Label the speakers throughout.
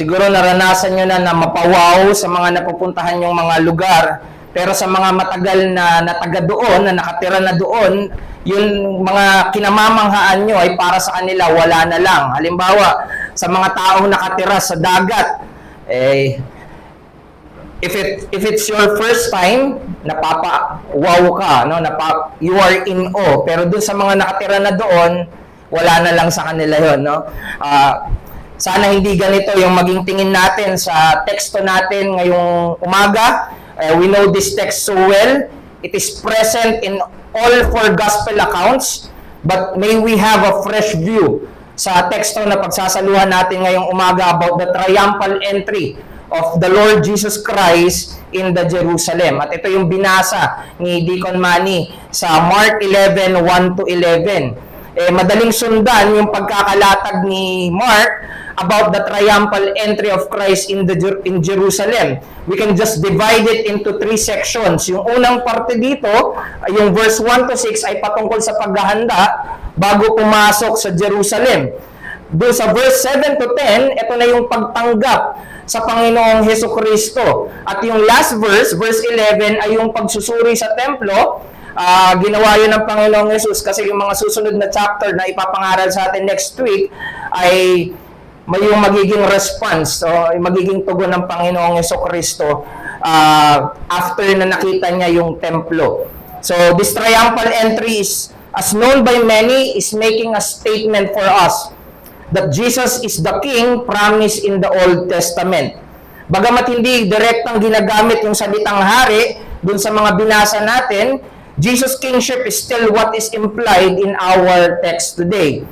Speaker 1: Siguro naranasan nyo na mapawaw sa mga napupuntahan yung mga lugar. Pero sa mga matagal na nataga doon, na nakatira na doon, yung mga kinamamanghaan nyo ay para sa kanila wala na lang. Halimbawa, sa mga taong nakatira sa dagat, if it's your first time, napapa-wow ka, no? You are in awe. Pero doon sa mga nakatira na doon, wala na lang sa kanila yon, no? Sana hindi ganito yung maging tingin natin sa teksto natin ngayong umaga. We know this text so well. It is present in all four gospel accounts, but may we have a fresh view sa teksto na pagsasaluhan natin ngayong umaga about the triumphal entry of the Lord Jesus Christ in the Jerusalem. At ito yung binasa ni Deacon Manny sa Mark 11, 1 to 11. Madaling sundan yung pagkakalatag ni Mark about the triumphal entry of Christ in Jerusalem. We can just divide it into 3 sections. Yung unang parte dito, yung verse 1 to 6 ay patungkol sa paghahanda bago pumasok sa Jerusalem. Doon sa verse 7 to 10, ito na yung pagtanggap sa Panginoong Hesukristo. At yung last verse, verse 11, ay yung pagsusuri sa templo. Ginawa yun ng Panginoong Jesus kasi yung mga susunod na chapter na ipapangaral sa atin next week ay may yung magiging response, magiging tugon ng Panginoong Hesukristo after na nakita niya yung templo. So this triumphal entry is, as known by many, is making a statement for us that Jesus is the King promised in the Old Testament. Bagamat hindi direktang ginagamit yung salitang hari dun sa mga binasa natin, Jesus' kingship is still what is implied in our text today.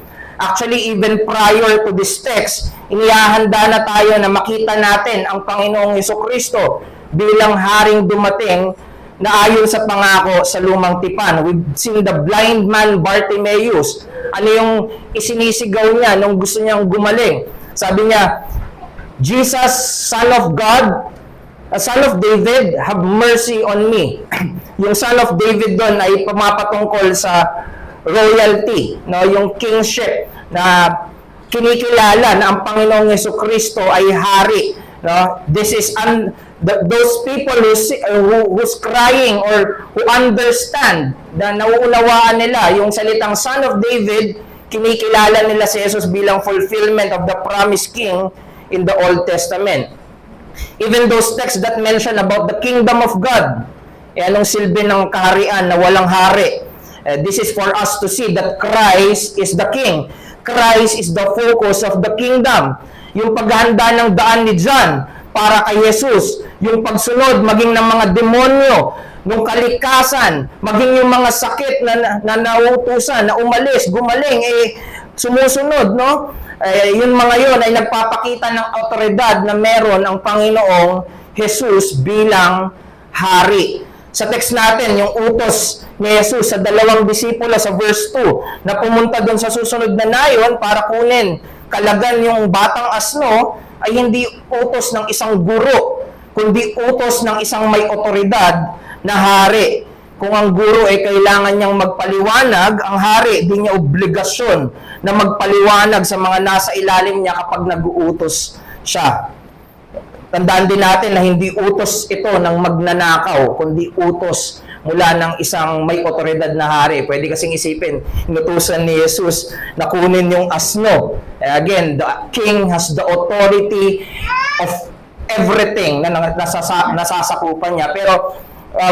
Speaker 1: Actually, even prior to this text, inihahanda na tayo na makita natin ang Panginoong Hesukristo bilang haring dumating na ayon sa pangako sa lumang tipan. We've seen the blind man Bartimaeus. Ano yung isinisigaw niya nung gusto niyang gumaling? Sabi niya, Jesus, Son of God, Son of David, have mercy on me. Yung Son of David doon ay pumapatungkol sa royalty, no, yung kingship na kinikilala na ang Panginoong Hesukristo ay hari, no. This is those people who's crying or who understand, na nauunawaan nila yung salitang Son of David, kinikilala nila si Jesus bilang fulfillment of the promised king in the Old Testament. Even those texts that mention about the kingdom of God, anong silbi ng kaharian na walang hari? This is for us to see that Christ is the King. Christ is the focus of the kingdom. Yung paghahanda ng daan ni John para kay Jesus, yung pagsunod maging ng mga demonyo, ng kalikasan, maging yung mga sakit na nautusan, na umalis, gumaling, sumusunod, no? Yung mga yon ay nagpapakita ng autoridad na meron ang Panginoong Jesus bilang hari. Sa text natin, yung utos ni Jesus sa 2 disipulo sa verse 2 na pumunta doon sa susunod na nayon para kunin kalagan yung batang asno ay hindi utos ng isang guro, kundi utos ng isang may otoridad na hari. Kung ang guro ay kailangan niyang magpaliwanag, ang hari, di niya obligasyon na magpaliwanag sa mga nasa ilalim niya kapag nag-uutos siya. Tandaan din natin na hindi utos ito ng magnanakaw, kundi utos mula ng isang may otoridad na hari. Pwede kasing isipin, inutusan ni Jesus na kunin yung asno. Again, the king has the authority of everything na nasasakupan niya. Pero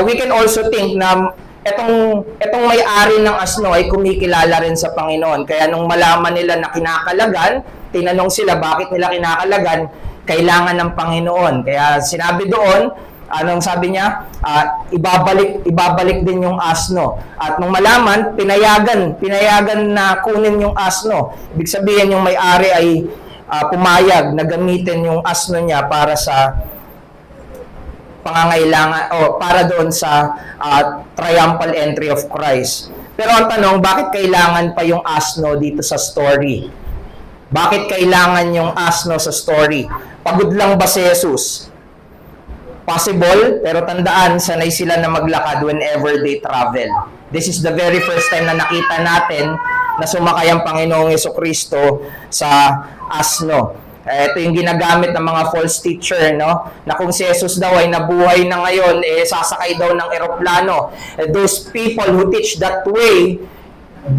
Speaker 1: we can also think na etong may-ari ng asno ay kumikilala rin sa Panginoon. Kaya nung malaman nila na kinakalagan, tinanong sila bakit nila kinakalagan, kailangan ng Panginoon. Kaya sinabi doon, anong sabi niya? Ibabalik din yung asno. At nung malaman, pinayagan na kunin yung asno. Ibig sabihin yung may-ari ay pumayag na gamitin yung asno niya para sa pangangailangan o para doon sa triumphal entry of Christ. Pero ang tanong, bakit kailangan pa yung asno dito sa story? Bakit kailangan yung asno sa story? Pagod lang ba si Jesus? Possible, pero tandaan, sanay sila na maglakad whenever they travel. This is the very first time na nakita natin na sumakay ang Panginoong Hesukristo sa asno. Ito yung ginagamit ng mga false teacher, no? Na kung si Jesus daw ay nabuhay na ngayon, sasakay daw ng eroplano. Those people who teach that way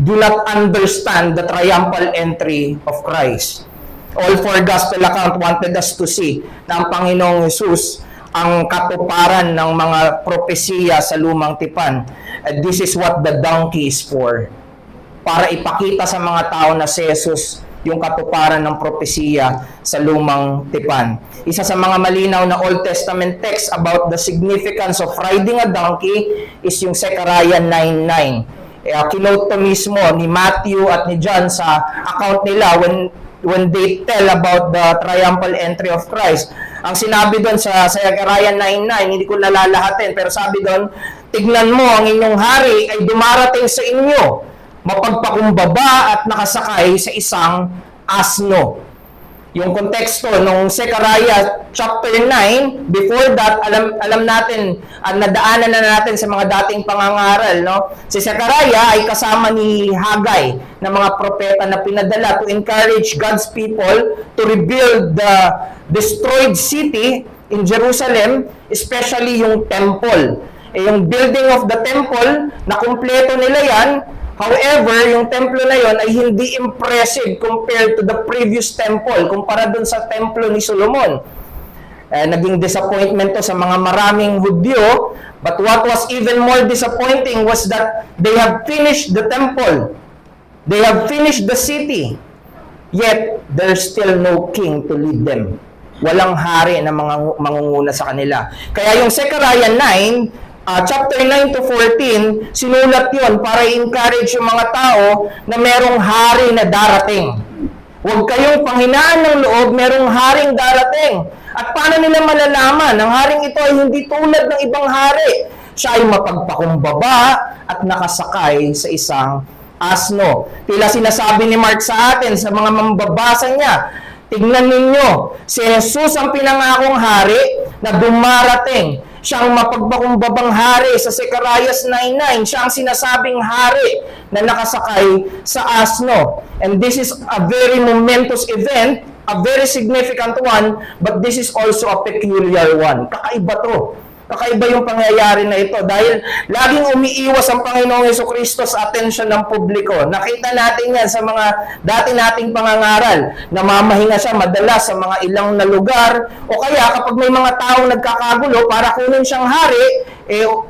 Speaker 1: do not understand the triumphal entry of Christ. All four gospel account wanted us to see na ang Panginoong Jesus ang katuparan ng mga propesiya sa lumang tipan. And this is what the donkey is for. Para ipakita sa mga tao na si Jesus yung katuparan ng propesiya sa lumang tipan. Isa sa mga malinaw na Old Testament text about the significance of riding a donkey is yung Zechariah 9:9. Kinote to mismo ni Matthew at ni John sa account nila when they tell about the triumphal entry of Christ. Ang sinabi doon sa Zechariah 9:9, hindi ko nalalahatin, pero sabi doon, tignan mo, ang inyong hari ay dumarating sa inyo, mapagpakumbaba at nakasakay sa isang asno. Yung konteksto nung Zechariah chapter 9, before that, alam natin, nadaanan na natin sa mga dating pangangaral, no? Si Zechariah ay kasama ni Haggai na mga propeta na pinadala to encourage God's people to rebuild the destroyed city in Jerusalem, especially yung temple. Yung building of the temple, na kumpleto nila yan. However, yung templo na yon ay hindi impressive compared to the previous temple, kumpara dun sa templo ni Solomon. Naging disappointment to sa mga maraming Hudyo, but what was even more disappointing was that they have finished the temple. They have finished the city. Yet, there's still no king to lead them. Walang hari na mangunguna sa kanila. Kaya yung Zechariah 9, chapter 9 to 14, sinulat yon para i-encourage yung mga tao na merong hari na darating. Huwag kayong panghinaan ng loob, merong haring darating. At paano nila malalaman? Ang haring ito ay hindi tulad ng ibang hari. Siya ay mapagpakumbaba at nakasakay sa isang asno. Tila sinasabi ni Mark sa atin, sa mga mambabasa niya, tignan ninyo, si Jesus ang pinangakong hari na dumarating. Siya ang mapagpakumbabang hari sa Zechariah 9:9. Siya ang sinasabing hari na nakasakay sa asno. And this is a very momentous event, a very significant one, but this is also a peculiar one. Kakaiba to. Kakaiba yung pangyayari na ito dahil laging umiiwas ang Panginoong Jesucristo sa atensyon ng publiko. Nakita natin yan sa mga dati nating pangangaral. Namamahinga siya madalas sa mga ilang na lugar o kaya kapag may mga taong nagkakagulo para kunin siyang hari,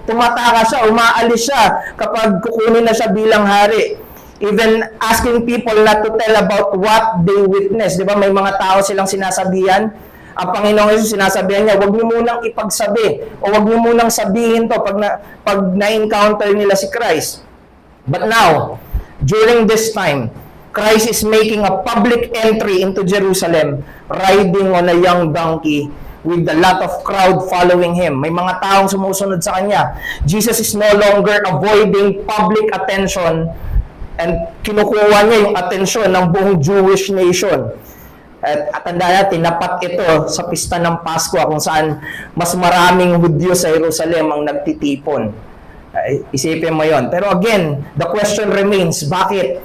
Speaker 1: tumataka siya, umaalis siya kapag kukunin na siya bilang hari. Even asking people not to tell about what they witness. Di ba may mga tao silang sinasabihan? Ang Panginoong Jesus sinasabihan niya, huwag niyo munang ipagsabi o huwag niyo munang sabihin to pag na-encounter nila si Christ. But now, during this time, Christ is making a public entry into Jerusalem, riding on a young donkey with a lot of crowd following him. May mga taong sumusunod sa kanya. Jesus is no longer avoiding public attention and kinukuha niya yung atensyon ng buong Jewish nation. At tandaan natin, tinapat ito sa pista ng Pasko kung saan mas maraming Hudyo sa Jerusalem ang nagtitipon. Isipin mo yon. Pero again, the question remains, bakit?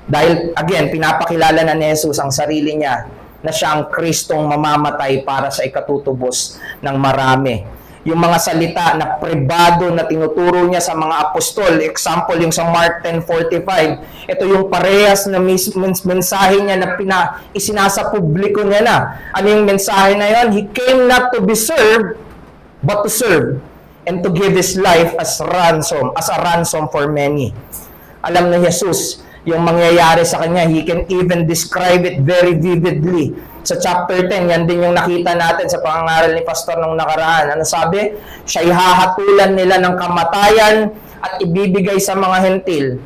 Speaker 1: Dahil again, pinapakilala na ni Jesus ang sarili niya na siya ang Kristong mamamatay para sa ikatutubos ng marami. Yung mga salita na pribado na tinuturo niya sa mga apostol, example yung sa Mark 10:45, ito yung parehas na mensahe niya na isinasa publiko niya na. Ano yung mensahe na yon? He came not to be served, but to serve, and to give His life as a ransom for many. Alam na Jesus, yung mangyayari sa kanya, He can even describe it very vividly. Sa chapter 10, yan din yung nakita natin sa pangangaral ni Pastor nung nakaraan. Ano sabi? Siya'y hahatulan nila ng kamatayan at ibibigay sa mga hentil.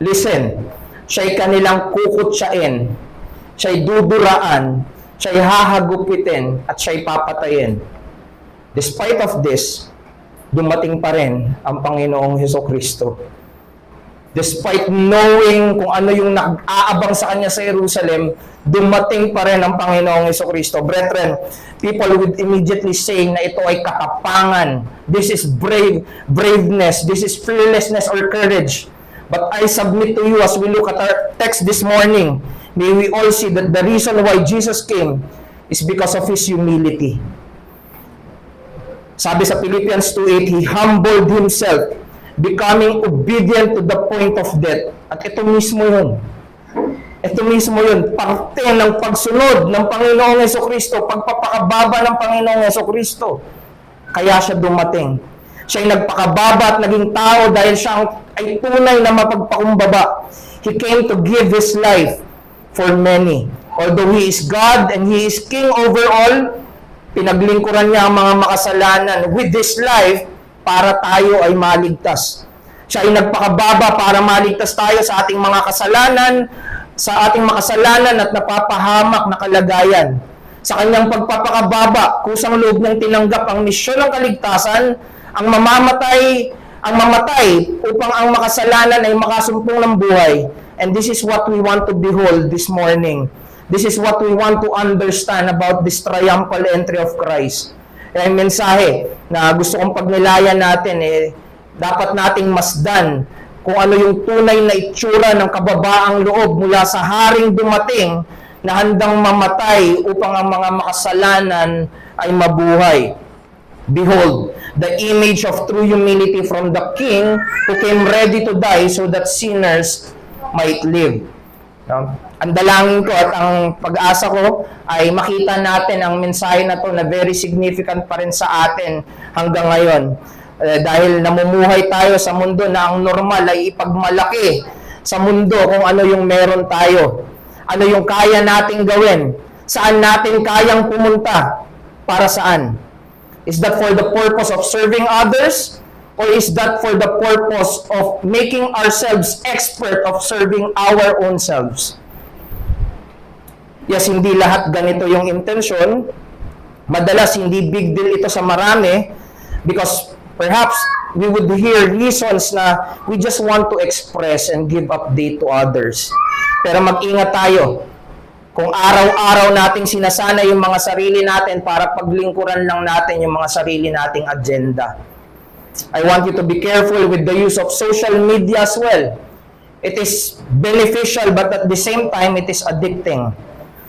Speaker 1: Listen, siya'y kanilang kukutsain, siya'y duduraan, siya'y hahagupitin, at siya'y papatayin. Despite of this, dumating pa rin ang Panginoong Jesucristo. Despite knowing kung ano yung nag-aabang sa kanya sa Jerusalem, dumating pa rin ang Panginoong Jesucristo. Brethren, people would immediately say na ito ay katapangan. This is braveness. This is fearlessness or courage. But I submit to you as we look at our text this morning, may we all see that the reason why Jesus came is because of His humility. Sabi sa Philippians 2:8, He humbled Himself, becoming obedient to the point of death. At ito mismo yun. Ito mismo yun, parte ng pagsunod ng Panginoong Jesucristo, pagpapakababa ng Panginoong Jesucristo. Kaya siya dumating. Siya ay nagpakababa at naging tao dahil siya ay tunay na mapagpakumbaba. He came to give His life for many. Although He is God and He is King over all, pinaglingkuran niya ang mga makasalanan with His life para tayo ay maligtas. Siya ay nagpakababa para maligtas tayo sa ating mga kasalanan, sa ating makasalanan at napapahamak na kalagayan. Sa kanyang pagpapakababa, kusang loob niyang tinanggap ang misyon ng kaligtasan, ang mamatay upang ang makasalanan ay makasumpong ng buhay. And this is what we want to behold this morning. This is what we want to understand about this triumphal entry of Christ. Kaya yung mensahe na gusto kong pagnilayan natin, dapat nating masdan kung ano yung tunay na itsura ng kababaang loob mula sa haring dumating na handang mamatay upang ang mga makasalanan ay mabuhay. Behold, the image of true humility from the King who came ready to die so that sinners might live. Ang dalangin ko at ang pag-asa ko ay makita natin ang mensahe na to na very significant pa rin sa atin hanggang ngayon. Dahil namumuhay tayo sa mundo na ang normal ay ipagmalaki sa mundo kung ano yung meron tayo. Ano yung kaya nating gawin? Saan natin kayang pumunta? Para saan? Is that for the purpose of serving others? Or is that for the purpose of making ourselves expert of serving our own selves? Yes, hindi lahat ganito yung intention. Madalas hindi big deal ito sa marami because perhaps we would hear reasons na we just want to express and give update to others. Pero mag-ingat tayo. Kung araw-araw nating sinasana yung mga sarili natin para paglingkuran lang natin yung mga sarili nating agenda. I want you to be careful with the use of social media as well. It is beneficial but at the same time it is addicting.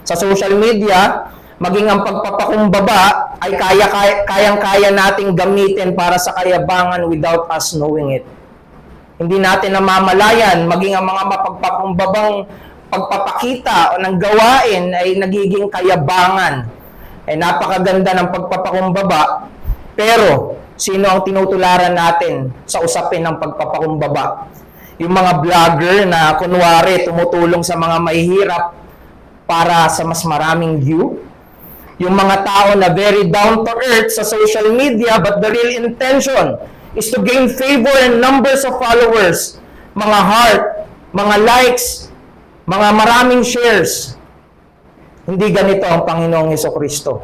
Speaker 1: Sa social media, maging ang pagpapakumbaba ay kayang-kaya nating gamitin para sa kayabangan without us knowing it. Hindi natin namamalayan, maging ang mga mapagpakumbabang pagpapakita o ng gawain ay nagiging kayabangan. Napakaganda ng pagpapakumbaba, pero sino ang tinutularan natin sa usapin ng pagpapakumbaba? Yung mga vlogger na kunwari tumutulong sa mga mahihirap para sa mas maraming view? Yung mga tao na very down to earth sa social media but the real intention is to gain favor and numbers of followers, mga heart, mga likes, mga maraming shares. Hindi ganito ang Panginoong Jesucristo.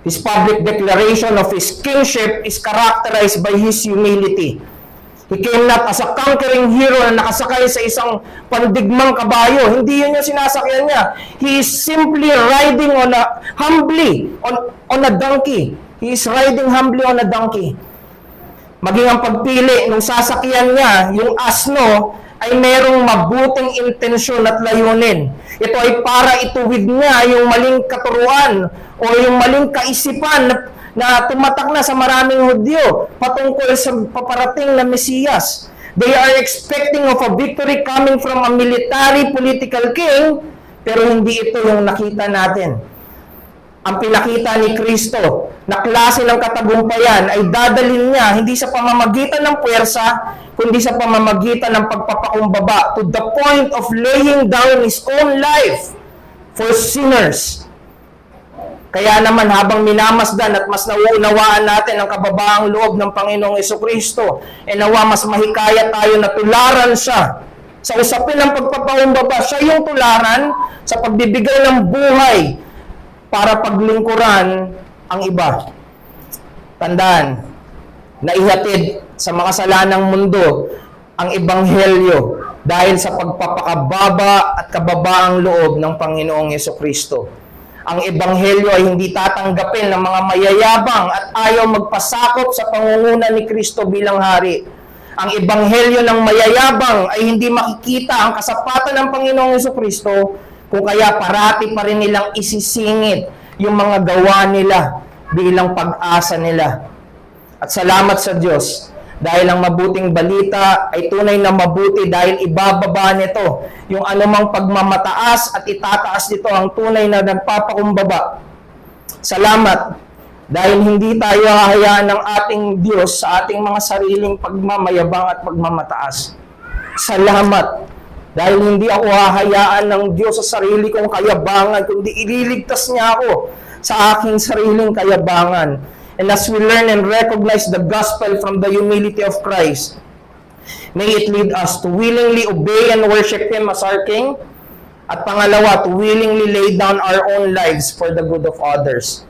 Speaker 1: His public declaration of His kingship is characterized by His humility. He came not as a conquering hero na nakasakay sa isang pandigmang kabayo. Hindi yun yung sinasakyan niya. He is simply riding humbly on a donkey. He is riding humbly on a donkey. Maging ang pagpili ng sasakyan niya, yung asno, ay merong mabuting intensyon at layunin. Ito ay para ituwid niya yung maling katuruan o yung maling kaisipan na tumatak na sa maraming Hudyo patungkol sa paparating na Mesiyas. They are expecting of a victory coming from a military political king, pero hindi ito yung nakita natin. Ang pinakita ni Kristo na klase ng katagumpayan ay dadalhin niya hindi sa pamamagitan ng puwersa, kundi sa pamamagitan ng pagpapakumbaba to the point of laying down His own life for sinners. Kaya naman habang minamasdan at mas nauunawaan natin ang kababaang loob ng Panginoong Jesucristo, nawa mas mahikayat tayo na tularan siya sa usapin ng pagpapakumbaba. Siya yung tularan sa pagbibigay ng buhay para paglingkuran ang iba. Tandaan, naihatid sa makasalanang mundo ang ebanghelyo dahil sa pagpapakababa at kababaang loob ng Panginoong Jesucristo. Ang ebanghelyo ay hindi tatanggapin ng mga mayayabang at ayaw magpasakop sa pangunguna ni Kristo bilang hari. Ang ebanghelyo ng mayayabang ay hindi makikita ang kasapatan ng Panginoong Jesucristo, kung kaya parati pa rin nilang isisingit yung mga gawa nila bilang pag-asa nila. At salamat sa Diyos dahil ang mabuting balita ay tunay na mabuti dahil ibababa nito yung anumang pagmamataas at itataas dito ang tunay na nagpapakumbaba. Salamat dahil hindi tayo hahayaan ng ating Diyos sa ating mga sariling pagmamayabang at pagmamataas. Salamat dahil hindi ako hahayaan ng Diyos sa sarili kong kayabangan, kundi ililigtas niya ako sa aking sariling kayabangan. And as we learn and recognize the gospel from the humility of Christ, may it lead us to willingly obey and worship Him as our King. At pangalawa, to willingly lay down our own lives for the good of others.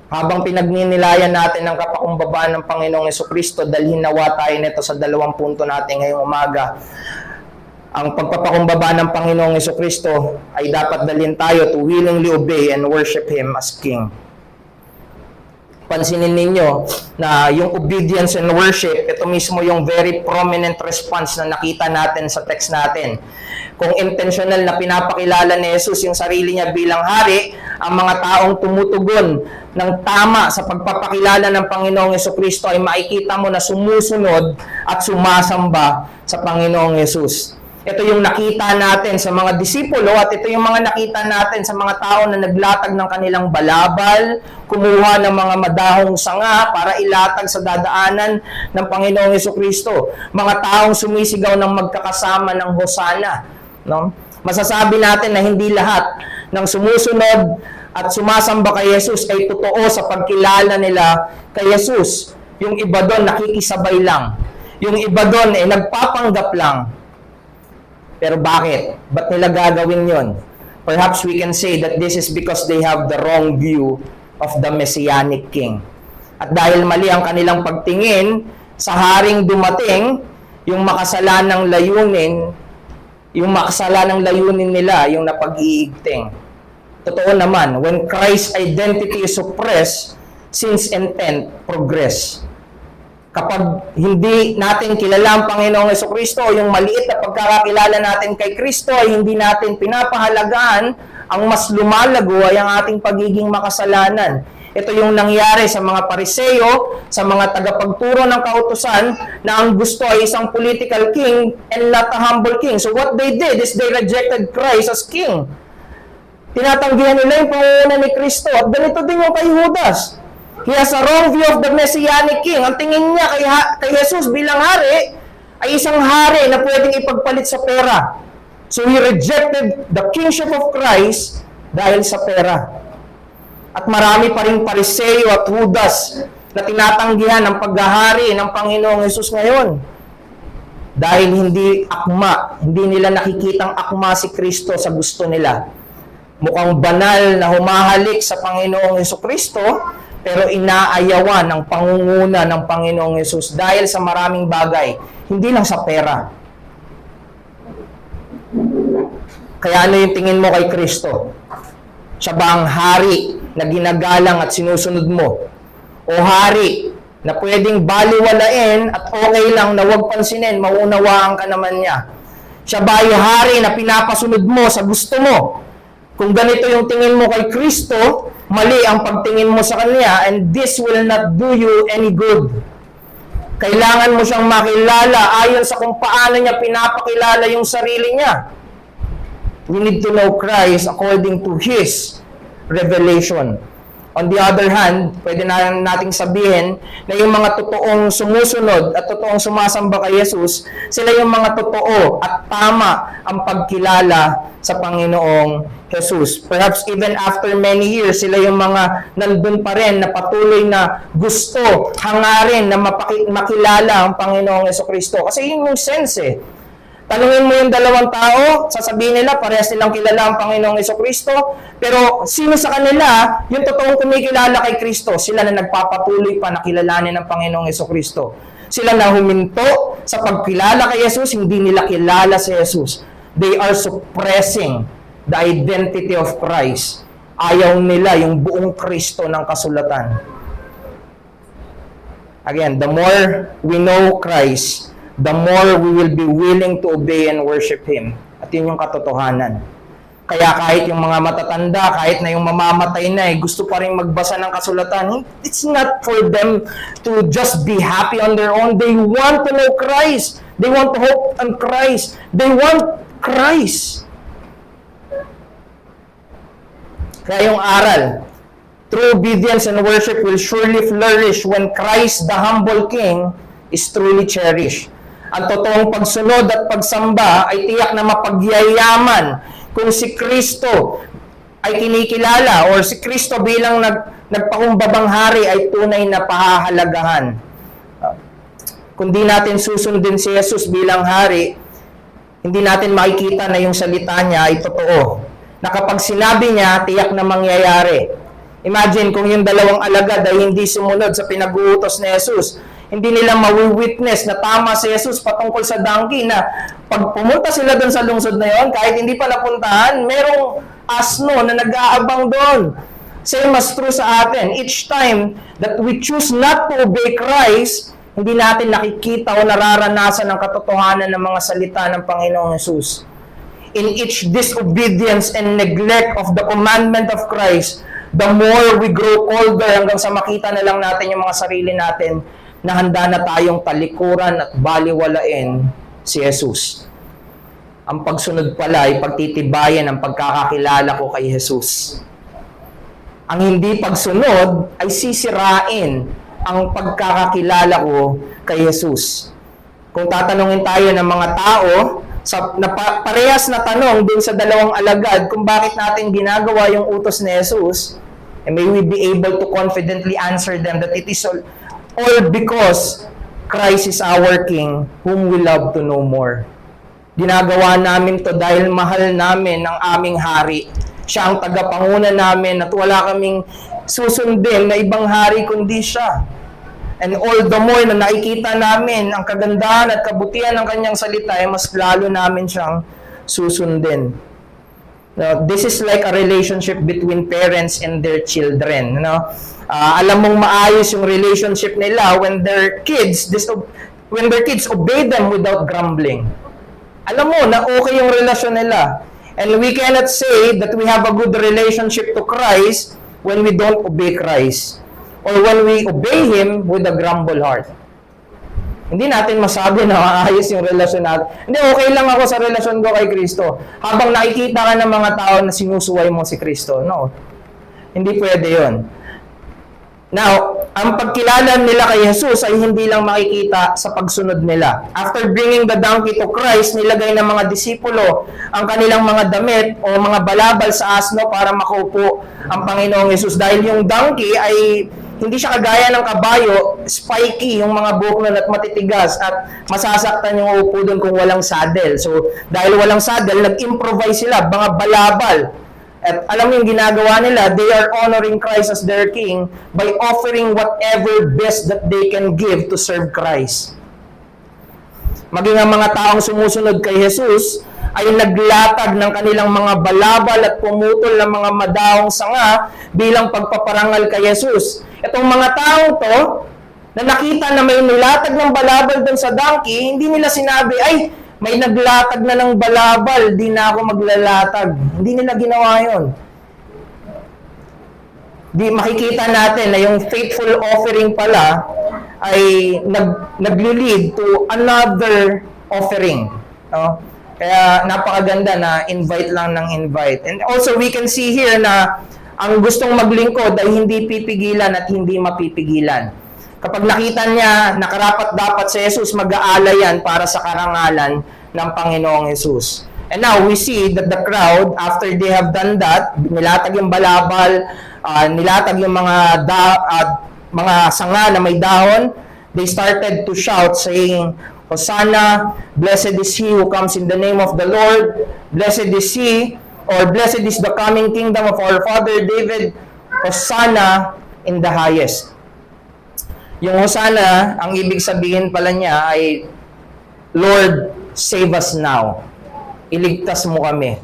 Speaker 1: Habang pinagninilayan natin ang kapakumbabaan ng Panginoong Jesucristo, dalhin nawa tayo nito sa 2 punto natin ngayong umaga. Ang pagpapakumbaba ng Panginoong Jesucristo ay dapat dalhin tayo to willingly obey and worship Him as King. Pansinin ninyo na yung obedience and worship, ito mismo yung very prominent response na nakita natin sa text natin. Kung intentional na pinapakilala ni Jesus yung sarili niya bilang hari, ang mga taong tumutugon ng tama sa pagpapakilala ng Panginoong Jesucristo ay makikita mo na sumusunod at sumasamba sa Panginoong Jesus. Ito yung nakita natin sa mga disipulo at ito yung mga nakita natin sa mga tao na naglatag ng kanilang balabal, kumuha ng mga madahong sanga para ilatag sa dadaanan ng Panginoong Jesucristo. Mga taong sumisigaw ng magkakasama ng hosana. No? Masasabi natin na hindi lahat ng sumusunod at sumasamba kay Jesus ay totoo sa pagkilala nila kay Jesus. Yung iba doon nakikisabay lang. Yung iba doon ay nagpapanggap lang. Pero bakit? Ba't nila gagawin yon? Perhaps we can say that this is because they have the wrong view of the Messianic King. At dahil mali ang kanilang pagtingin sa haring dumating, yung makasalanang layunin nila, yung napag-iigting. Totoo naman, when Christ's identity is suppressed, sin's intent progress. Kapag hindi natin kilala ang Panginoong Jesucristo, yung maliit na pagkakakilala natin kay Kristo ay hindi natin pinapahalagaan, ang mas lumalago ay ang ating pagiging makasalanan. Ito yung nangyari sa mga Pariseo, sa mga tagapagturo ng kautusan, na ang gusto ay isang political king and not a humble king. So what they did is they rejected Christ as king. Tinatanggihan nila yung pangunguna ni Kristo. At ganito din yung kay Judas. He has a wrong view of the Messianic King. Ang tingin niya kay Jesus bilang hari ay isang hari na pwedeng ipagpalit sa pera. So he rejected the kingship of Christ dahil sa pera. At marami pa rin Pariseo at Judas na tinatanggihan ang paghahari ng Panginoong Jesus ngayon. Dahil hindi nila nakikitang akma si Kristo sa gusto nila. Mukhang banal na humahalik sa Panginoong Jesucristo, pero inaayawan ng pangunguna ng Panginoong Yesus dahil sa maraming bagay, hindi lang sa pera. Kaya ano yung tingin mo kay Kristo? Siya ba ang hari na ginagalang at sinusunod mo? O hari na pwedeng baliwalain at okay lang na huwag pansinin, maunawaan ka naman niya? Siya ba yung hari na pinapasunod mo sa gusto mo? Kung ganito yung tingin mo kay Kristo, mali ang pagtingin mo sa Kanya, and this will not do you any good. Kailangan mo siyang makilala ayon sa kung paano niya pinapakilala yung sarili niya. We need to know Christ according to His revelation. On the other hand, pwede na nating sabihin na yung mga totoong sumusunod at totoong sumasamba kay Jesus, sila yung mga totoo at tama ang pagkilala sa Panginoong Jesus. Perhaps even after many years, sila yung mga nandun pa rin na patuloy na gusto, hangarin na makilala ang Panginoong Jesucristo. Kasi yun yung sense eh. Tanungin mo yung dalawang tao, sasabihin nila, parehas nilang kilala ang Panginoong Jesucristo, pero sino sa kanila, yung totoong kumikilala kay Kristo, sila na nagpapatuloy pa na kilalanin ang Panginoong Jesucristo. Sila na huminto sa pagkilala kay Jesus, hindi nila kilala si Jesus. They are suppressing the identity of Christ. Ayaw nila yung buong Kristo ng kasulatan. Again, the more we know Christ, the more we will be willing to obey and worship Him. At yun yung katotohanan. Kaya kahit yung mga matatanda, kahit na yung mamamatay na, gusto pa rin magbasa ng kasulatan, it's not for them to just be happy on their own. They want to know Christ. They want to hope on Christ. They want Christ. Kaya yung aral, true obedience and worship will surely flourish when Christ, the humble King, is truly cherished. Ang totoong pagsunod at pagsamba ay tiyak na mapagyayaman kung si Kristo ay kinikilala or si Kristo bilang nagpakumbabang hari ay tunay na pahahalagahan. Kung di natin susundin si Jesus bilang hari, hindi natin makikita na yung salita niya ay totoo. Na kapag sinabi niya, tiyak na mangyayari. Imagine kung yung dalawang alagad ay hindi sumunod sa pinag-uutos ni Jesus. Hindi nila mawi-witness na tama si Jesus patungkol sa donkey na pag pumunta sila doon sa lungsod na yon, kahit hindi pa napuntahan, merong asno na nag-aabang doon. Same as true sa atin. Each time that we choose not to obey Christ, hindi natin nakikita o nararanasan ang katotohanan ng mga salita ng Panginoong Jesus. In each disobedience and neglect of the commandment of Christ, the more we grow colder hanggang sa makita na lang natin yung mga sarili natin na handa na tayong talikuran at baliwalain si Jesus. Ang pagsunod pala ay pagtitibayan ang pagkakakilala ko kay Jesus. Ang hindi pagsunod ay sisirain ang pagkakakilala ko kay Jesus. Kung tatanungin tayo ng mga tao, parehas na tanong din sa dalawang alagad kung bakit natin ginagawa yung utos ni Jesus, and may we be able to confidently answer them that it is all because Christ is our King whom we love to know more. Ginagawa namin to dahil mahal namin ang aming hari. Siya ang tagapanguna namin at wala kaming susundin na ibang hari kundi siya. And all the more na nakikita namin ang kagandahan at kabutihan ng kanyang salita, ay mas lalo namin siyang susundin. Now, this is like a relationship between parents and their children. Alam mong maayos yung relationship nila when their kids obey them without grumbling. Alam mo na okay yung relasyon nila. And we cannot say that we have a good relationship to Christ when we don't obey Christ. Or when we obey Him with a grumble heart. Hindi natin masabi na maayos yung relasyon natin. Hindi, okay lang ako sa relasyon ko kay Kristo. Habang nakikita ka ng mga tao na sinusuway mo si Kristo. No. Hindi pwede yun. Now, ang pagkilala nila kay Jesus ay hindi lang makikita sa pagsunod nila. After bringing the donkey to Christ, nilagay ng mga disipulo ang kanilang mga damit o mga balabal sa asno para makaupo ang Panginoong Jesus. Dahil yung donkey ay hindi siya kagaya ng kabayo, spiky yung mga buhok nun at matitigas at masasaktan yung upo doon kung walang saddle. So, dahil walang saddle, nag-improvise sila, mga balabal. At alam mo yung ginagawa nila, they are honoring Christ as their King by offering whatever best that they can give to serve Christ. Maging ang mga taong sumusunod kay Jesus ay naglatag ng kanilang mga balabal at pumutol ng mga madaong sanga bilang pagpaparangal kay Jesus. Itong mga taong to, na nakita na may nilatag ng balabal dun sa donkey, hindi nila sinabi, ay, may naglatag na ng balabal, di na ako maglalatag. Hindi nila ginawa yun. Di makikita natin na yung faithful offering pala ay nagli-lead to another offering. No? Kaya napakaganda na invite lang ng invite. And also we can see here na ang gustong maglingkod ay hindi pipigilan at hindi mapipigilan. Kapag nakita niya nakarapat-dapat si Jesus, mag-aalay yan para sa karangalan ng Panginoong Jesus. And now, we see that the crowd, after they have done that, nilatag yung balabal, nilatag yung mga sanga na may dahon, they started to shout saying, Hosanna, blessed is he who comes in the name of the Lord, blessed is he, or blessed is the coming kingdom of our father David, Hosanna in the highest. Yung Hosanna, ang ibig sabihin pala niya ay, Lord, save us now. Iligtas mo kami.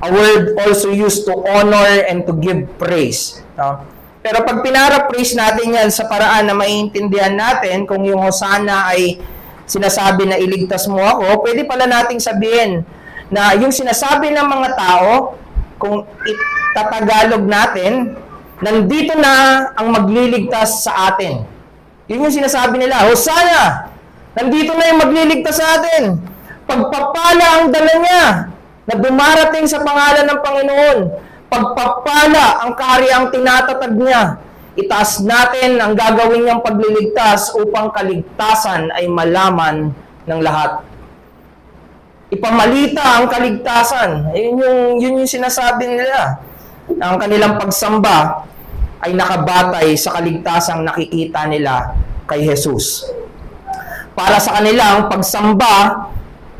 Speaker 1: A word also used to honor and to give praise. No? Pero pag pinara-praise natin yan sa paraan na maiintindihan natin kung yung Hosanna ay sinasabi na iligtas mo ako, pwede pala nating sabihin na yung sinasabi ng mga tao, kung itatagalog natin, nandito na ang magliligtas sa atin. Yun yung sinasabi nila, Hosana! Nandito na yung magliligtas sa atin. Pagpapala ang dala niya na dumarating sa pangalan ng Panginoon. Pagpapala ang kahariang tinatatag niya. Itaas natin ang gagawin niyang pagliligtas upang kaligtasan ay malaman ng lahat. Ipamalita ang kaligtasan. Yun yung sinasabi nila. Ang kanilang pagsamba ay nakabatay sa kaligtasang nakikita nila kay Jesus. Para sa kanila, ang pagsamba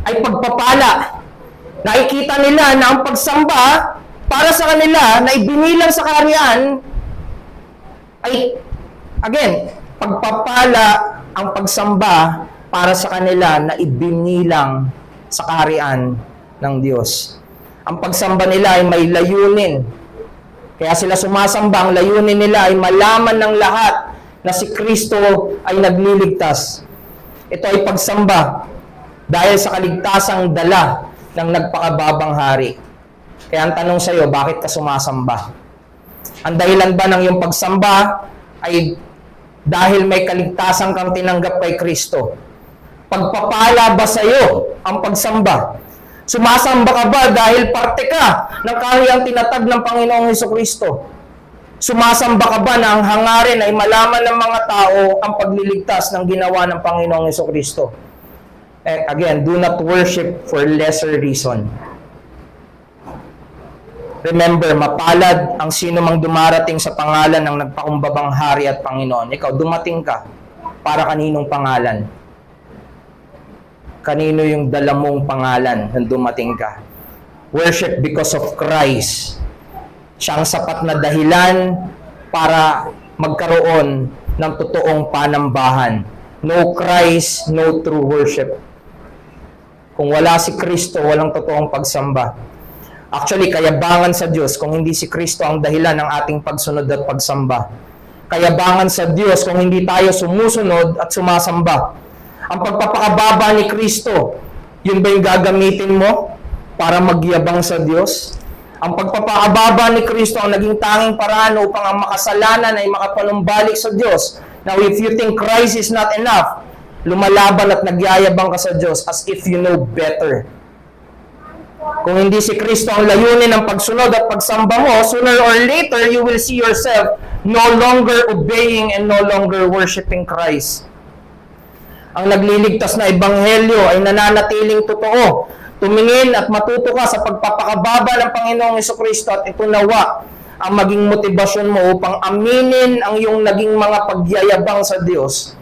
Speaker 1: ay pagpapala. Nakikita nila na ang pagsamba para sa kanila na ibinilang sa kaharian ay, again, pagpapala ang pagsamba para sa kanila na ibinilang sa kaharian ng Diyos. Ang pagsamba nila ay may layunin. Kaya sila sumasamba, ang layunin nila ay malaman ng lahat na si Kristo ay nagliligtas. Ito ay pagsamba dahil sa kaligtasang dala ng nagpakababang hari. Kaya ang tanong sa iyo, bakit ka sumasamba? Ang dahilan ba ng iyong pagsamba ay dahil may kaligtasan kang tinanggap kay Kristo? Pagpapala ba sa iyo ang pagsamba? Sumasamba ka ba dahil parte ka ng kahariang tinatag ng Panginoong Hesukristo? Sumasamba ka ba na ang hangarin ay malaman ng mga tao ang pagliligtas ng ginawa ng Panginoong Hesukristo? Again, do not worship for lesser reason. Remember, mapalad ang sino mang dumarating sa pangalan ng nagpakumbabang hari at Panginoon. Ikaw, dumating ka para kaninong pangalan? Kanino yung dala mong pangalan nang dumating ka? Worship because of Christ. Siya ang sapat na dahilan para magkaroon ng totoong panambahan. No Christ, no true worship. Kung wala si Kristo, walang totoong pagsamba. Actually, kayabangan sa Diyos kung hindi si Kristo ang dahilan ng ating pagsunod at pagsamba. Kayabangan sa Diyos kung hindi tayo sumusunod at sumasamba. Ang pagpapakababa ni Kristo, yun ba yung gagamitin mo para magyabang sa Diyos? Ang pagpapakababa ni Kristo ang naging tanging paraan upang ang makasalanan ay makapanumbalik sa Diyos. Now, if you think Christ is not enough, lumalaban at nagyayabang ka sa Diyos as if you know better. Kung hindi si Kristo ang layunin ng pagsunod at pagsamba mo, sooner or later, you will see yourself no longer obeying and no longer worshiping Christ. Ang nagliligtas na ebanghelyo ay nananatiling totoo. Tumingin at matuto ka sa pagpapakababa ng Panginoong Hesukristo at ito nawa ang maging motibasyon mo upang aminin ang iyong naging mga pagyayabang sa Diyos.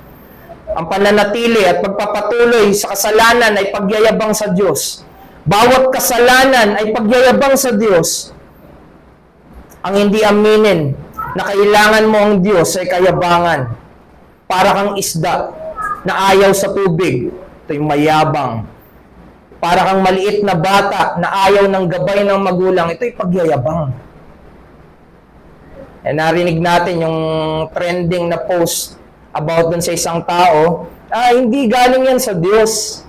Speaker 1: Ang pananatili at pagpapatuloy sa kasalanan ay pagyayabang sa Diyos. Bawat kasalanan ay pagyayabang sa Diyos. Ang hindi aminin na kailangan mo ang Diyos ay kayabangan. Para kang isda na ayaw sa tubig. Ito yung mayabang. Para kang maliit na bata na ayaw ng gabay ng magulang. Ito yung pagyayabang. Narinig natin yung trending na post about dun sa isang tao. Hindi galing yan sa Diyos.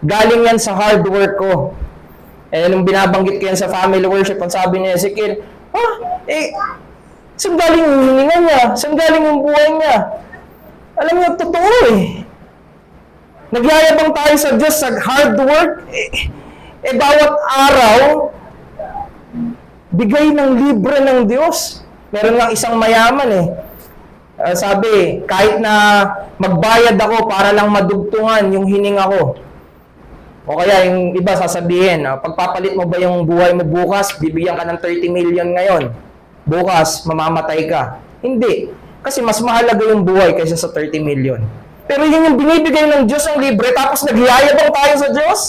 Speaker 1: Galing yan sa hard work ko. Nung binabanggit ko yan sa family worship, ang sabi niya, Ezekiel, saan galing yung hininga niya? Saan galing yung buhay niya? Alam niyo, totoo eh. Nagyayabang tayo sa Diyos sa hard work. Bawat araw, bigay ng libre ng Diyos. Meron lang isang mayaman sabi, kahit na magbayad ako para lang madugtungan yung hininga ko. O kaya yung iba sasabihin, pagpapalit mo ba yung buhay mo bukas, bibigyan ka ng 30 million ngayon. Bukas, mamamatay ka. Hindi. Kasi mas mahalaga yung buhay kaysa sa 30 million. Pero yun yung binibigay ng Diyos ang libre, tapos nagyayabang tayo sa Diyos.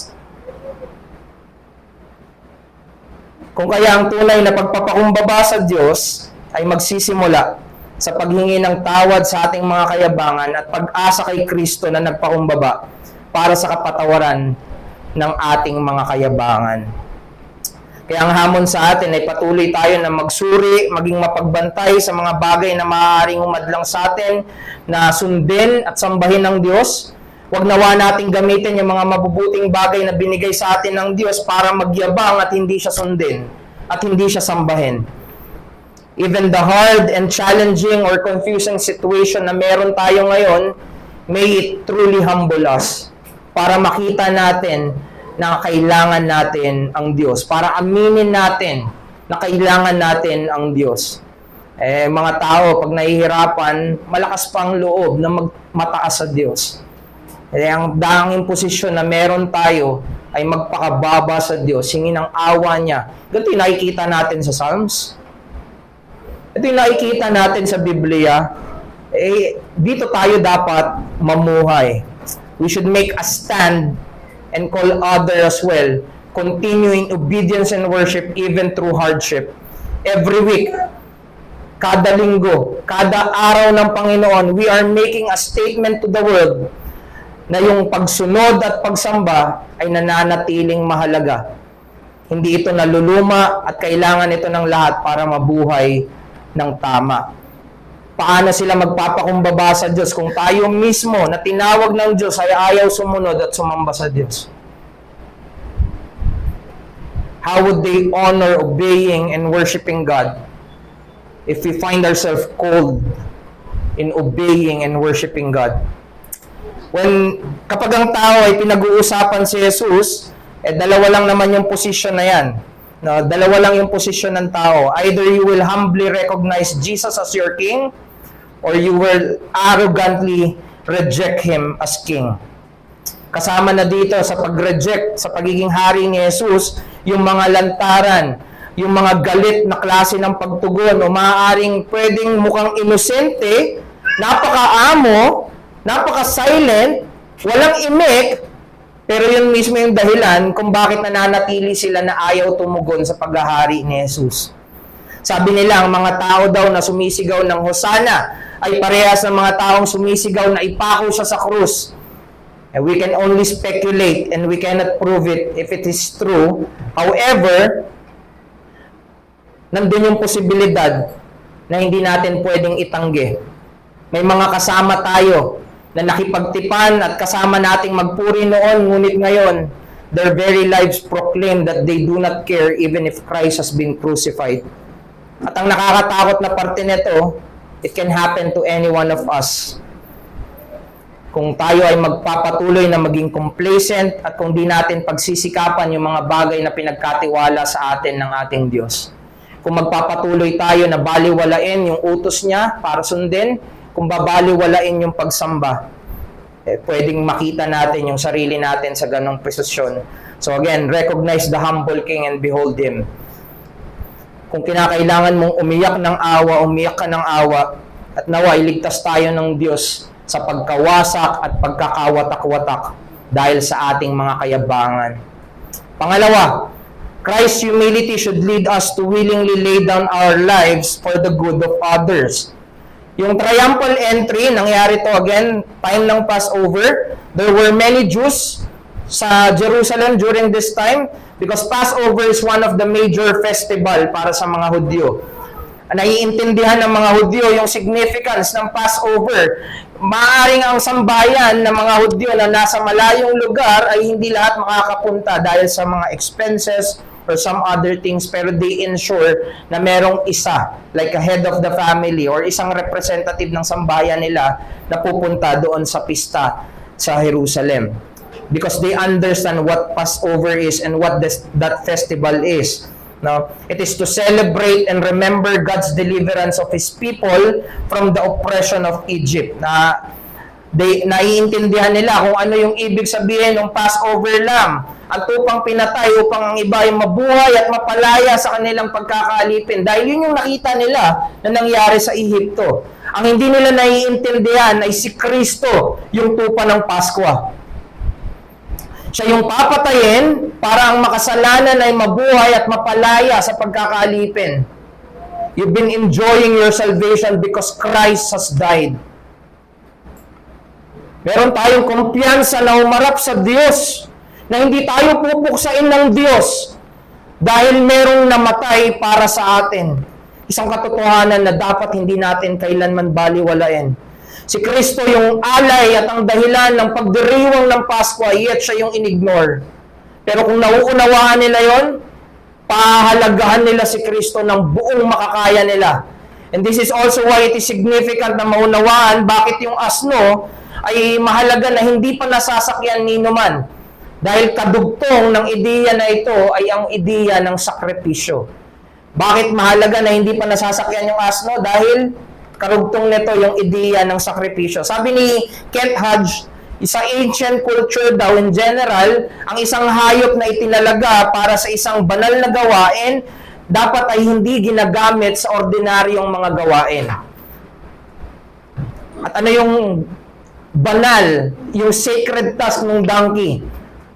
Speaker 1: Kung kaya ang tunay na pagpapakumbaba sa Diyos ay magsisimula sa paghingi ng tawad sa ating mga kayabangan at pag-asa kay Kristo na nagpakumbaba para sa kapatawaran ng ating mga kayabangan. Kaya ang hamon sa atin ay patuloy tayo na magsuri, maging mapagbantay sa mga bagay na maaaring humadlang sa atin na sundin at sambahin ng Diyos. Huwag nawa nating gamitin yung mga mabubuting bagay na binigay sa atin ng Diyos para magyabang at hindi siya sundin at hindi siya sambahin. Even the hard and challenging or confusing situation na meron tayo ngayon, may it truly humble us para makita natin na kailangan natin ang Diyos. Para aminin natin na kailangan natin ang Diyos. Mga tao, pag nahihirapan, malakas pa ang loob na mataas sa Diyos. Ang danging posisyon na meron tayo ay magpakababa sa Diyos, hingin ang awa niya. Ganito yung nakikita natin sa Psalms. Ito yung nakikita natin sa Biblia. Dito tayo dapat mamuhay. We should make a stand and call others as well, continuing obedience and worship even through hardship. Every week, kada linggo, kada araw ng Panginoon, we are making a statement to the world na yung pagsunod at pagsamba ay nananatiling mahalaga. Hindi ito naluluma at kailangan ito ng lahat para mabuhay ng tama. Paano sila magpapakumbaba sa Diyos kung tayo mismo na tinawag ng Diyos ay ayaw sumunod at sumamba sa Diyos? How would they honor obeying and worshiping God if we find ourselves cold in obeying and worshiping God? Kapag ang tao ay pinag-uusapan si Jesus, dalawa lang naman yung posisyon na yan. No, dalawa lang yung posisyon ng tao. Either you will humbly recognize Jesus as your king, or you will arrogantly reject Him as king. Kasama na dito sa pag-reject, sa pagiging hari ni Jesus, yung mga lantaran, yung mga galit na klase ng pagtugon, o maaaring pwedeng mukhang inosente, napaka-amo, napaka-silent, walang imik, pero yun mismo yung dahilan kung bakit nananatili sila na ayaw tumugon sa paghahari ni Jesus. Sabi nila, ang mga tao daw na sumisigaw ng Hosana ay parehas ng mga taong sumisigaw na ipako siya sa krus. And we can only speculate and we cannot prove it if it is true. However, nandun yung posibilidad na hindi natin pwedeng itanggi. May mga kasama tayo na nakipagtipan at kasama nating magpuri noon, ngunit ngayon, their very lives proclaim that they do not care even if Christ has been crucified. At ang nakakatakot na parte nito, it can happen to any one of us. Kung tayo ay magpapatuloy na maging complacent at kung di natin pagsisikapan yung mga bagay na pinagkatiwala sa atin ng ating Diyos. Kung magpapatuloy tayo na baliwalain yung utos niya para sundin, kung babaliwalain yung pagsamba, pwedeng makita natin yung sarili natin sa ganong posisyon. So again, recognize the humble King and behold Him. Kung kinakailangan mong umiyak ng awa, umiyak ka ng awa, at nawa iligtas tayo ng Diyos sa pagkawasak at pagkakawatak-watak dahil sa ating mga kayabangan. Pangalawa, Christ's humility should lead us to willingly lay down our lives for the good of others. Yung triumphal entry, nangyari to again, time ng Passover. There were many Jews sa Jerusalem during this time because Passover is one of the major festival para sa mga Hudyo. Naiintindihan ng mga Hudyo yung significance ng Passover. Maaring ang sambayan ng mga Hudyo na nasa malayong lugar ay hindi lahat makakapunta dahil sa mga expenses or some other things, pero they ensure na merong isa, like a head of the family or isang representative ng sambayan nila na pupunta doon sa pista sa Jerusalem. Because they understand what Passover is and what that festival is. Now, it is to celebrate and remember God's deliverance of His people from the oppression of Egypt. Naiintindihan nila kung ano yung ibig sabihin ng Passover lamb. Ang tupang pinatay upang ang iba ay mabuhay at mapalaya sa kanilang pagkakaalipin. Dahil yun yung nakita nila na nangyari sa Ehipto. Ang hindi nila naiintindihan ay si Kristo, yung tupa ng Paskwa. Siya yung papatayin para ang makasalanan ay mabuhay at mapalaya sa pagkakaalipin. You've been enjoying your salvation because Christ has died. Meron tayong kumpiyansa na umarap sa Diyos na hindi tayo pupuksain ng Diyos dahil merong namatay para sa atin. Isang katotohanan na dapat hindi natin kailanman baliwalain. Si Kristo yung alay at ang dahilan ng pagdiriwang ng Pasko, yet siya yung inignore. Pero kung nauunawaan nila yon, pahalagahan nila si Kristo ng buong makakaya nila. And this is also why it is significant na maunawaan bakit yung asno ay mahalaga na hindi pa nasasakyan ni man. Dahil kadugtong ng ideya na ito ay ang ideya ng sakripisyo. Bakit mahalaga na hindi pa nasasakyan yung asno? Dahil karugtong nito yung ideya ng sakripisyo. Sabi ni Kent Hodge, sa ancient culture daw in general, ang isang hayop na itinalaga para sa isang banal na gawain, dapat ay hindi ginagamit sa ordinaryong mga gawain. At ano yung banal, yung sacred task ng donkey?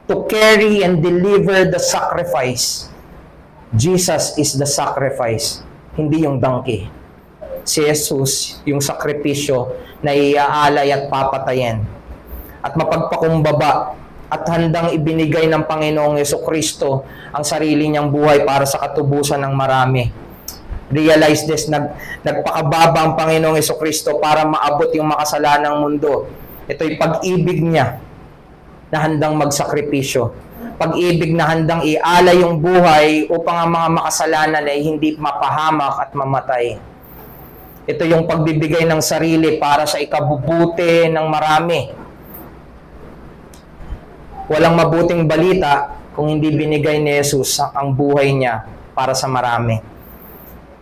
Speaker 1: To carry and deliver the sacrifice. Jesus is the sacrifice, hindi yung donkey. Si Jesus, yung sakripisyo na iaalay at papatayin. At mapagpakumbaba at handang ibinigay ng Panginoong Jesucristo ang sarili niyang buhay para sa katubusan ng marami. Realize this, nagpakababa ang Panginoong Jesucristo para maabot yung makasalanang mundo. Ito'y pag-ibig niya na handang magsakripisyo. Pag-ibig na handang ialay yung buhay upang ang mga makasalanan ay hindi mapahamak at mamatay. Ito yung pagbibigay ng sarili para sa ikabubuti ng marami. Walang mabuting balita kung hindi binigay ni Jesus ang buhay niya para sa marami.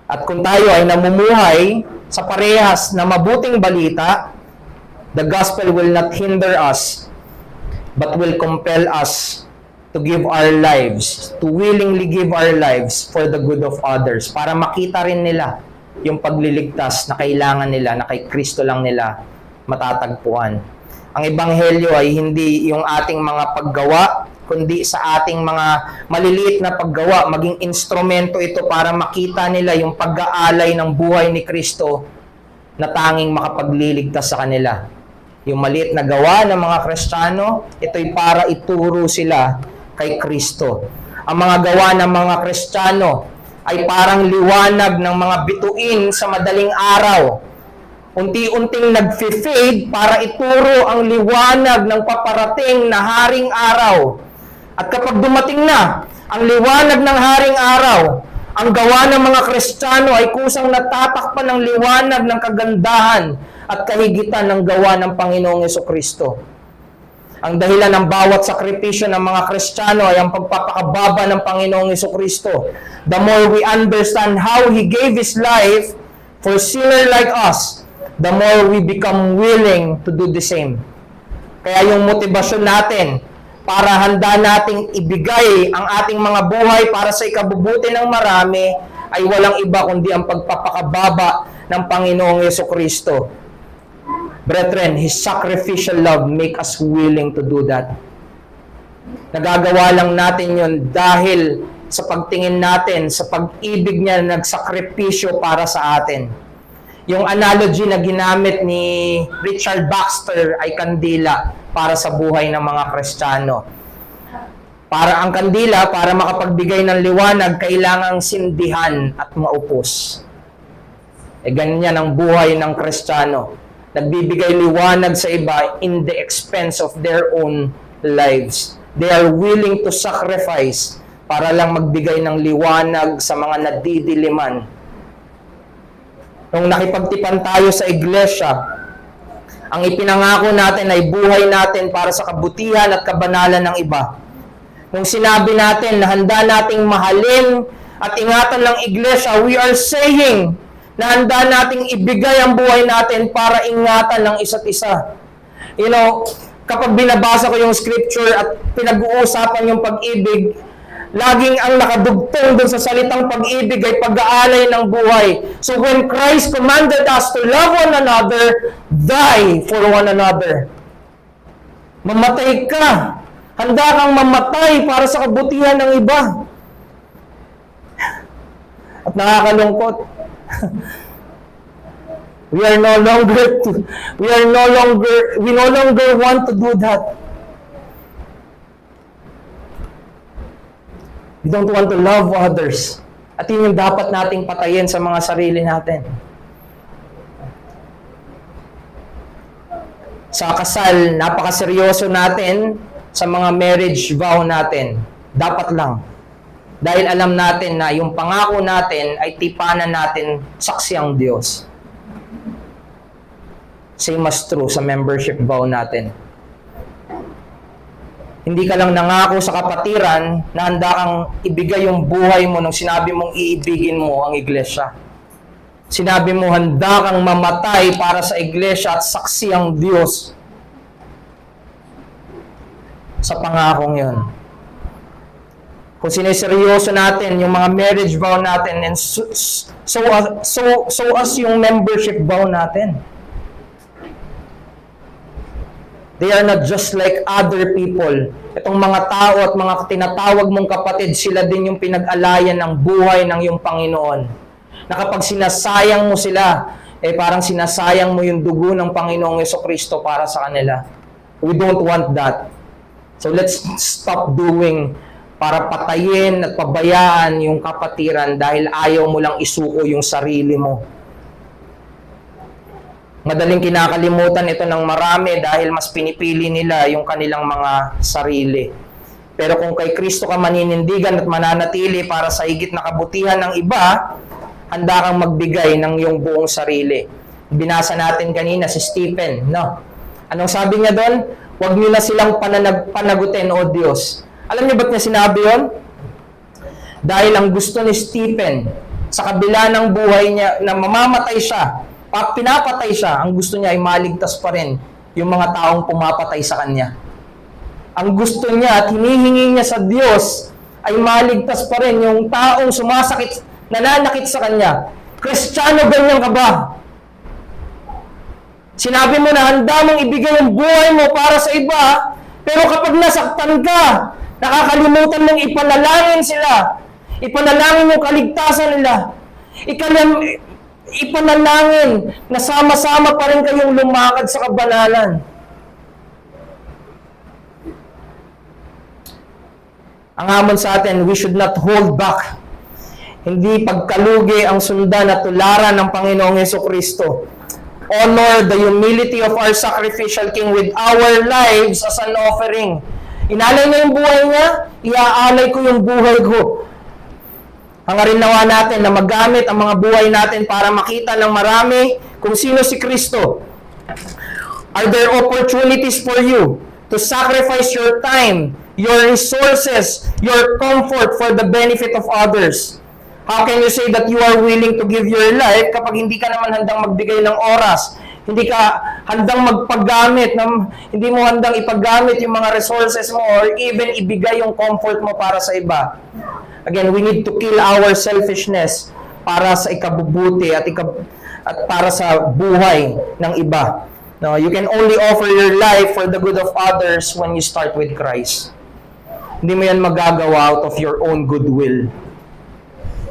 Speaker 1: At kung tayo ay namumuhay sa parehas na mabuting balita, the gospel will not hinder us, but will compel us to give our lives, to willingly give our lives for the good of others, para makita rin nila yung pagliligtas na kailangan nila, na kay Kristo lang nila matatagpuan. Ang ebanghelyo ay hindi yung ating mga paggawa, kundi sa ating mga maliliit na paggawa, maging instrumento ito para makita nila yung pag-aalay ng buhay ni Kristo na tanging makapagliligtas sa kanila. Yung maliit na gawa ng mga Kristiyano, ito'y para ituro sila kay Kristo. Ang mga gawa ng mga Kristiyano ay parang liwanag ng mga bituin sa madaling araw. Unti-unting nag-fade para ituro ang liwanag ng paparating na haring araw. At kapag dumating na ang liwanag ng haring araw, ang gawa ng mga Kristiyano ay kusang natatakpan ng liwanag ng kagandahan at kahigitan ng gawa ng Panginoong Jesucristo. Ang dahilan ng bawat sakripisyo ng mga Kristiyano ay ang pagpapakababa ng Panginoong Jesucristo. The more we understand how He gave His life for sinner like us, the more we become willing to do the same. Kaya yung motibasyon natin para handa nating ibigay ang ating mga buhay para sa ikabubuti ng marami ay walang iba kundi ang pagpapakababa ng Panginoong Jesucristo. Brethren, His sacrificial love make us willing to do that. Nagagawa lang natin yun dahil sa pagtingin natin, sa pag-ibig niya na nagsakripisyo para sa atin. Yung analogy na ginamit ni Richard Baxter ay kandila para sa buhay ng mga Kristiyano. Para ang kandila, para makapagbigay ng liwanag, kailangang sindihan at maupos. Ganyan ang buhay ng Kristiyano. Nagbibigay liwanag sa iba in the expense of their own lives. They are willing to sacrifice para lang magbigay ng liwanag sa mga nadidiliman. Nung nakipagtipan tayo sa iglesia, ang ipinangako natin ay buhay natin para sa kabutihan at kabanalan ng iba. Nung sinabi natin na handa nating mahalin at ingatan ng iglesia, we are saying na handa nating ibigay ang buhay natin para ingatan ng isa't isa. You know, kapag binabasa ko yung scripture at pinag-uusapan yung pag-ibig, laging ang nakadugtong dun sa salitang pag-ibig ay pag-aalay ng buhay. So when Christ commanded us to love one another, die for one another. Mamatay ka. Handa kang mamatay para sa kabutihan ng iba. At nakakalungkot. We no longer want to do that. We don't want to love others. At yun yung dapat nating patayin sa mga sarili natin. Sa kasal, napakaseryoso natin sa mga marriage vow natin. Dapat lang. Dahil alam natin na yung pangako natin ay tipanan natin saksi ang Diyos. Same as true sa membership vow natin. Hindi ka lang nangako sa kapatiran na handa kang ibigay yung buhay mo nung sinabi mong iibigin mo ang iglesia. Sinabi mo handa kang mamatay para sa iglesia at saksi ang Diyos sa pangakong yun. Kung sineseryoso natin yung mga marriage vow natin, and so as yung membership vow natin. They are not just like other people. Itong mga tao at mga tinatawag mong kapatid, sila din yung pinag-alayan ng buhay ng iyong Panginoon. Na kapag sinasayang mo sila, parang sinasayang mo yung dugo ng Panginoong Jesucristo para sa kanila. We don't want that. So let's stop doing para patayin at pabayaan yung kapatiran dahil ayaw mo lang isuko yung sarili mo. Madaling kinakalimutan ito ng marami dahil mas pinipili nila yung kanilang mga sarili. Pero kung kay Kristo ka maninindigan at mananatili para sa higit na kabutihan ng iba, handa kang magbigay ng iyong buong sarili. Binasa natin kanina si Stephen, no? Anong sabi niya doon? Huwag niyo na silang panagutin, O Diyos. Alam niyo ba't niya sinabi yun? Dahil ang gusto ni Stephen, sa kabila ng buhay niya, na mamamatay siya, pinapatay siya, ang gusto niya ay maligtas pa rin yung mga taong pumapatay sa kanya. Ang gusto niya at hinihingi niya sa Diyos ay maligtas pa rin yung taong sumasakit, nananakit sa kanya. Kristiyano, ganyan ka ba? Sinabi mo na handa mong ibigay ang buhay mo para sa iba, pero kapag nasaktan ka, nakakalimutan mong ipanalangin sila. Ipanalangin yung kaligtasan nila. Ipanalangin na sama-sama pa rin kayong lumakad sa kabanalan. Ang hamon sa atin, we should not hold back. Hindi pagkalugi ang sundan at tularan ng Panginoong Jesucristo. Honor the humility of our sacrificial King with our lives as an offering. Inalay niya yung buhay niya, iaalay ko yung buhay ko. Hangarin nawa natin na magamit ang mga buhay natin para makita ng marami kung sino si Kristo. Are there opportunities for you to sacrifice your time, your resources, your comfort for the benefit of others? How can you say that you are willing to give your life kapag hindi ka naman handang magbigay ng oras? Hindi ka handang magpaggamit, hindi mo handang ipaggamit yung mga resources mo or even ibigay yung comfort mo para sa iba. Again, we need to kill our selfishness para sa ikabubuti at para sa buhay ng iba. No, you can only offer your life for the good of others when you start with Christ. Hindi mo yan magagawa out of your own goodwill.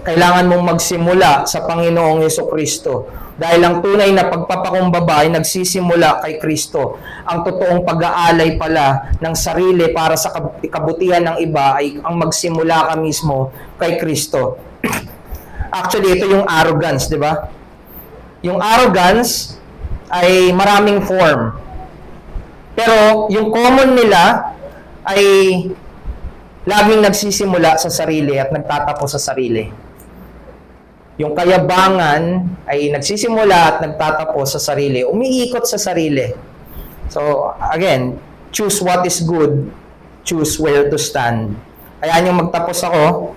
Speaker 1: Kailangan mong magsimula sa Panginoong Jesucristo. Dahil ang tunay na pagpapakumbaba ay nagsisimula kay Kristo. Ang totoong pag-aalay pala ng sarili para sa kabutihan ng iba ay ang magsimula ka mismo kay Kristo. Actually, ito yung arrogance, di ba? Yung arrogance ay maraming form. Pero yung common nila ay laging nagsisimula sa sarili at nagtatapos sa sarili. Yung kayabangan ay nagsisimula at nagtatapos sa sarili. Umiikot sa sarili. So, again, choose what is good. Choose where to stand. Ayan yung magtapos ako.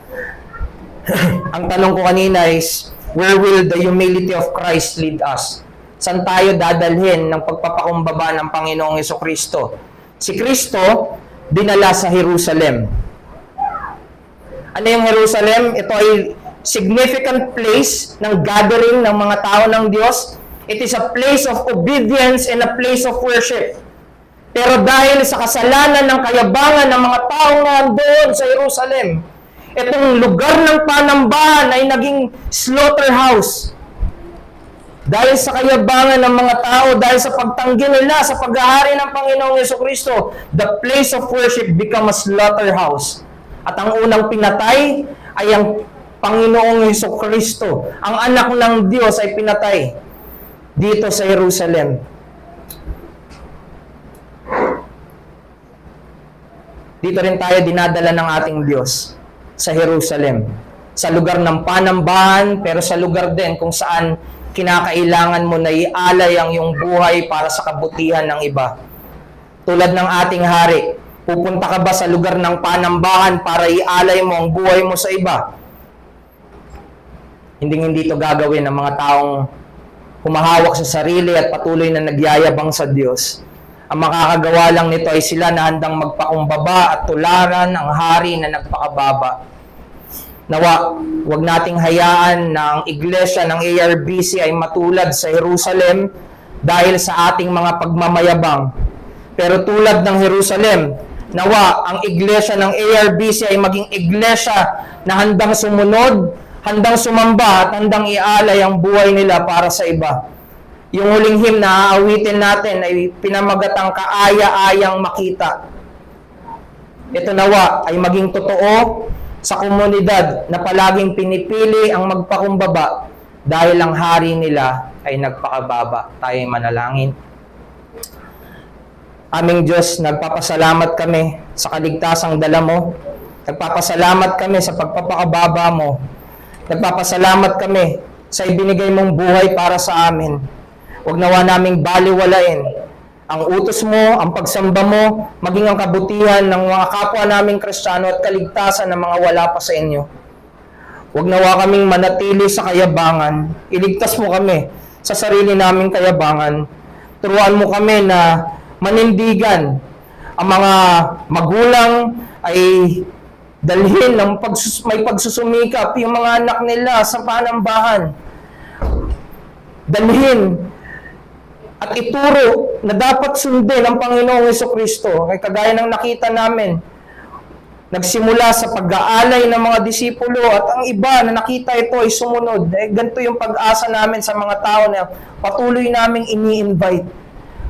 Speaker 1: Ang tanong ko kanina is, where will the humility of Christ lead us? Saan tayo dadalhin ng pagpapakumbaba ng Panginoong Jesucristo? Si Kristo, dinala sa Jerusalem. Ano yung Jerusalem? Ito ay significant place ng gathering ng mga tao ng Diyos. It is a place of obedience and a place of worship. Pero dahil sa kasalanan ng kayabangan ng mga taong nandoon sa Jerusalem, itong lugar ng panambahan ay naging slaughterhouse. Dahil sa kayabangan ng mga tao, dahil sa pagtanggi nila sa paghahari ng Panginoong Jesucristo, the place of worship become a slaughterhouse. At ang unang pinatay ay ang Panginoong Jesucristo. Ang anak ng Diyos ay pinatay dito sa Jerusalem. dito rin tayo dinadala ng ating Diyos sa Jerusalem. Sa lugar ng panambahan, pero sa lugar din kung saan kinakailangan mo na ialay ang iyong buhay para sa kabutihan ng iba. Tulad ng ating hari, pupunta ka ba sa lugar ng panambahan para ialay mo ang buhay mo sa iba? Hindi ito gagawin ng mga taong humahawak sa sarili at patuloy na nagyayabang sa Diyos. Ang makakagawa lang nito ay sila na handang magpakumbaba at tularan ang hari na nagpakababa. Nawa, huwag nating hayaan na ang iglesia ng ARBC ay matulad sa Jerusalem dahil sa ating mga pagmamayabang. Pero tulad ng Jerusalem, nawa, ang iglesia ng ARBC ay maging iglesia na handang sumunod, handang sumamba at handang ialay ang buhay nila para sa iba. Yung huling hymn na aawitin natin ay pinamagatang kaaya-ayang makita. Ito nawa ay maging totoo sa komunidad na palaging pinipili ang magpakumbaba dahil ang hari nila ay nagpakababa. Tayo manalangin. Aming Diyos, nagpapasalamat kami sa kaligtasang dala mo. Nagpapasalamat kami sa pagpapakababa mo. Nagpapasalamat kami sa ibinigay mong buhay para sa amin. Huwag nawa naming baliwalain ang utos mo, ang pagsamba mo, maging ang kabutihan ng mga kapwa naming Kristiyano at kaligtasan ng mga wala pa sa inyo. Huwag nawa kaming manatili sa kayabangan. Iligtas mo kami sa sarili naming kayabangan. Turuan mo kami na manindigan. Ang mga magulang ay dalhin ng may pagsusumikap yung mga anak nila sa panambahan. Dalhin at ituro na dapat sundin ang Panginoong Jesucristo. Kagaya ng nakita namin, nagsimula sa pag-aalay ng mga disipulo at ang iba na nakita ito ay sumunod. Ganito yung pag-asa namin sa mga tao na patuloy naming ini-invite.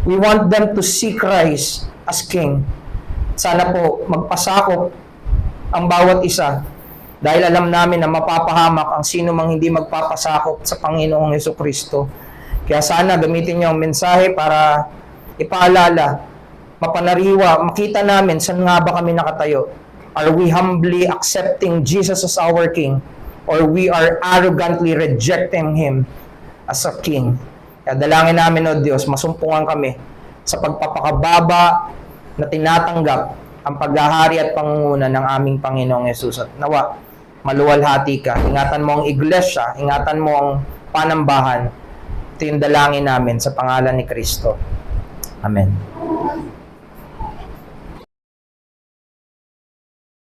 Speaker 1: We want them to see Christ as King. Sana po magpasakop ang bawat isa dahil alam namin na mapapahamak ang sino mang hindi magpapasakop sa Panginoong Jesucristo. Kaya sana gamitin niyo ang mensahe para ipaalala, mapanariwa, makita namin saan nga ba kami nakatayo. Are we humbly accepting Jesus as our King? Or we are arrogantly rejecting Him as a King? Kaya dalangin namin, O Diyos, masumpungan kami sa pagpapakababa na tinatanggap ang paghahari at pangunguna ng aming Panginoong Yesus. At nawa, maluwalhati ka. Ingatan mo ang iglesia, ingatan mo ang panambahan. Ito yung dalangin namin sa pangalan ni Kristo. Amen.